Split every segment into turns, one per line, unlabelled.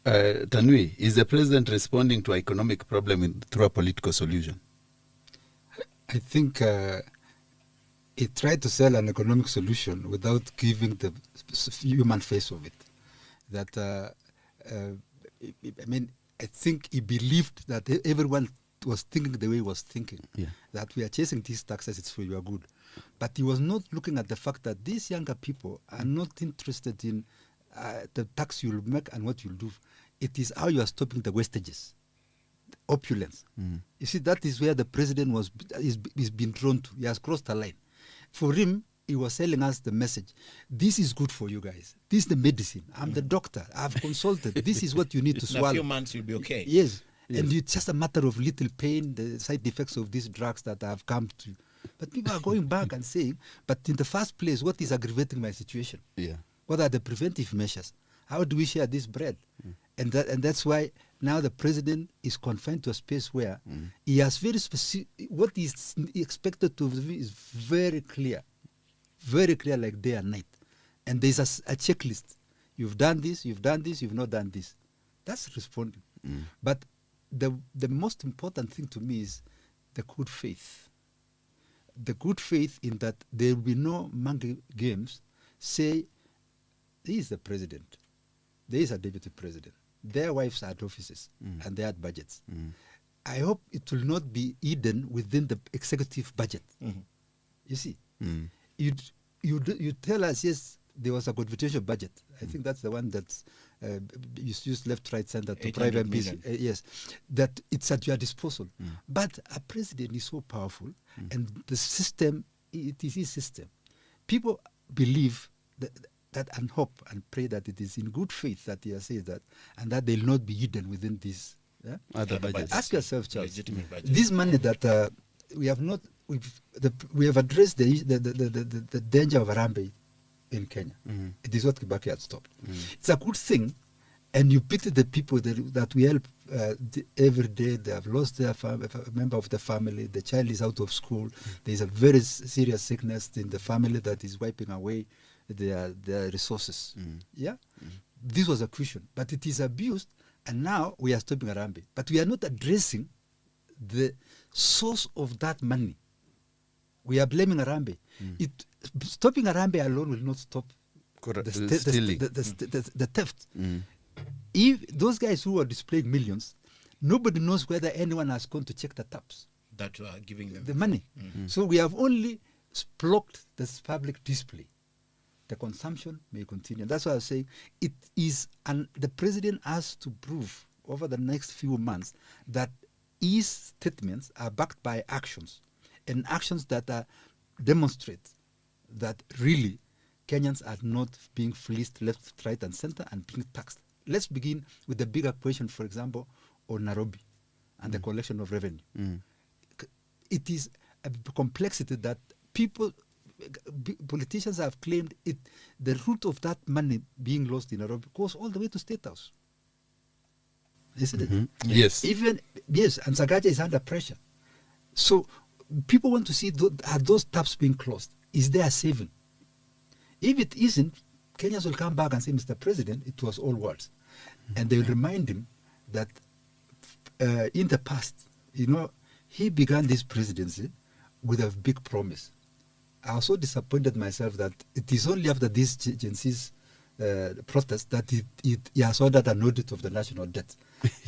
Tanui, is the president responding to economic problem through a political solution?
I think he tried to sell an economic solution without giving the human face of it. That I think he believed that everyone was thinking the way he was thinking.
Yeah.
That we are chasing these taxes, it's for your good. But he was not looking at the fact that these younger people are not interested in the tax you'll make and what you'll do. It is how you are stopping the wastages, the opulence. You see, that is where the president is being drawn to. He has crossed a line. For him, he was selling us the message. This is good for you guys. This is the medicine. I'm the doctor. I've consulted. This is what you need to swallow.
In a few months, you'll be okay.
Yes. And it's just a matter of little pain, the side effects of these drugs that have come to. But people are going back and saying, but in the first place, what is aggravating my situation?
Yeah.
What are the preventive measures? How do we share this bread? And that's why now the president is confined to a space where he has very specific, what is expected to be is very clear like day and night. And there's a checklist. You've done this, you've not done this. That's responding. But the most important thing to me is the good faith. The good faith in that there will be no monkey games. Say, he is the president. There is a deputy president. Their wives had offices and they had budgets. I hope it will not be hidden within the executive budget. You see, you tell us, yes, there was a constitutional budget. I think that's the one that's used left, right, center to private business. Yes, that it's at your disposal. But a president is so powerful, and the system, it is his system. People believe that and hope and pray that it is in good faith that he has said that, and that they'll not be hidden within this. Yeah?
Other budgets.
Ask yourself, Charles, this money that we have not, we have addressed the danger of Harambee in Kenya. It is what Kibaki had stopped. It's a good thing, and you pity the people that we help every day. They have lost their a member of the family. The child is out of school. There is a very serious sickness in the family that is wiping away their resources. This was a crucial, but it is abused, and now we are stopping Harambee. But we are not addressing the source of that money. We are blaming Harambee. Stopping Harambee alone will not stop the theft. If those guys who are displaying millions, nobody knows whether anyone has gone to check the taps
that are giving them
the money. So we have only blocked this public display. The consumption may continue. That's why I was saying it is, and the president has to prove over the next few months that his statements are backed by actions, and actions that demonstrate that really Kenyans are not being fleeced left, right, and center and being taxed. Let's begin with the bigger question, for example, on Nairobi and the collection of revenue. It is a complexity that politicians have claimed it. The root of that money being lost in Nairobi goes all the way to State House. Isn't it?
Yes.
Yes, and Sagaja is under pressure. So people want to see, are those taps being closed? Is there a saving? If it isn't, Kenyans will come back and say, Mr. President, it was all words. And they will remind him that in the past, he began this presidency with a big promise. I was so disappointed myself that it is only after these agencies protest that he has ordered an audit of the national debt.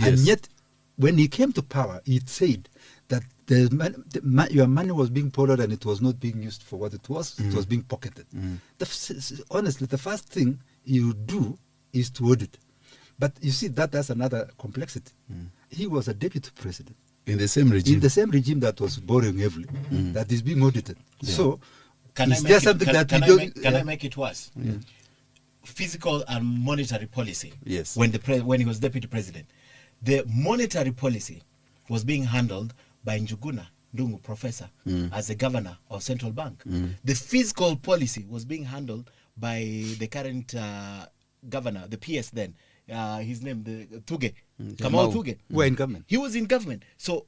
And yet, when he came to power, he said that your money was being poured out and it was not being used for what it was. It was being pocketed. Honestly, the first thing you do is to audit. But you see, that's another complexity. He was a deputy president.
In the same regime.
In the same regime that was borrowing heavily, that is being audited. So,
Can I make it worse? Fiscal and monetary policy.
Yes.
When he was deputy president, the monetary policy was being handled by Mijungu, professor, as the governor of central bank. The fiscal policy was being handled by the current governor, the PS then. His name, Tuge, Kamau Tuge.
Were in government.
He was in government. So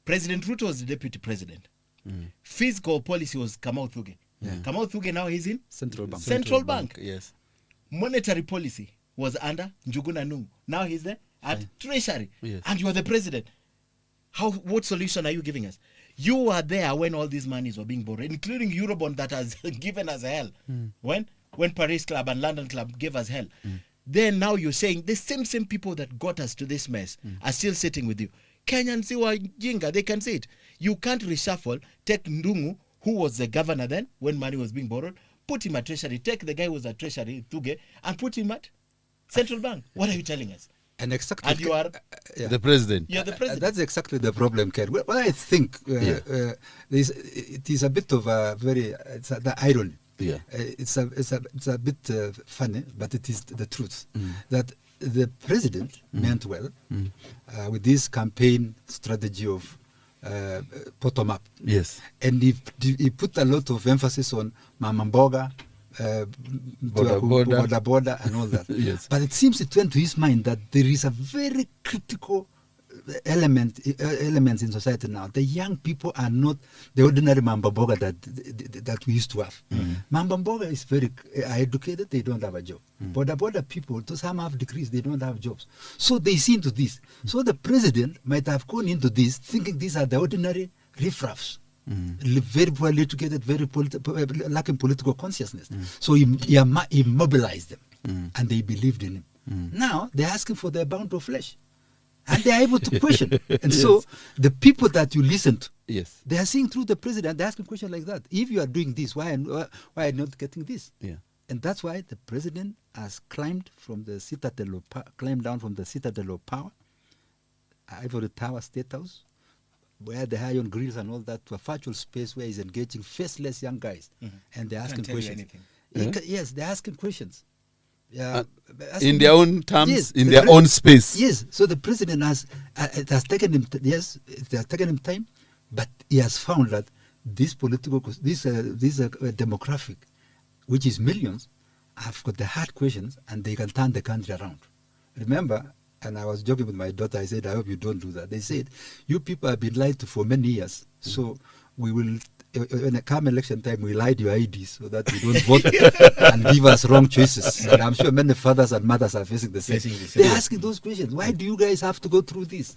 President Ruto was the deputy president. Fiscal policy was Kamau Tuge. Kamau Tuge now he's in
Central Bank.
Central Bank.
Yes.
Monetary policy was under Njuguna Ndung'u. Now he's there at Treasury.
Yes.
And you're the president. What solution are you giving us? You were there when all these monies were being borrowed, including Eurobond that has given us hell. When Paris Club and London Club gave us hell. Then now you're saying the same people that got us to this mess are still sitting with you. Kenyans who are jinga, they can say it. You can't reshuffle, take Ndung'u, who was the governor then when money was being borrowed, put him at Treasury, take the guy who was at Treasury, Tuge, and put him at Central Bank. What are you telling us?
And exactly,
And you are
The president.
you're the president.
that's exactly the problem, Ken. Well, I think it is a bit of a the irony.
Yeah.
It's a bit funny, but it is the truth that the president meant well with this campaign strategy of bottom up.
Yes.
And he put a lot of emphasis on Mama Mboga, border and all that.
Yes.
But it seems it went to his mind that there is a very critical elements in society now. The young people are not the ordinary Mamba Mboga that we used to have. Mamba Mboga is very educated, they don't have a job. Border people, some have degrees, they don't have jobs. So they see into this. So the president might have gone into this thinking these are the ordinary riffraffs. Very poorly educated, very lacking political consciousness. So he mobilized them and they believed in him. Now they're asking for their pound of flesh. And they are able to question. And so the people that you listen to, they are seeing through the president, they're asking questions like that. If you are doing this, why are you not getting this?
Yeah.
And that's why the president has climbed down from the citadel of power, Ivory Tower State House, where the iron grills and all that, to a virtual space where he's engaging faceless young guys. And they're asking questions. Yes, they're asking questions.
In their own terms,
yes,
in their own space.
Yes, so the president it has taken him. It has taken him time, but he has found that this demographic, which is millions, have got the hard questions and they can turn the country around. Remember, and I was joking with my daughter. I said, "I hope you don't do that." They said, "You people have been lied to for many years, so we will." When it come election time, we lie to your IDs so that you don't vote and give us wrong choices. And I'm sure many fathers and mothers are facing the same. They're asking those questions. Why do you guys have to go through this?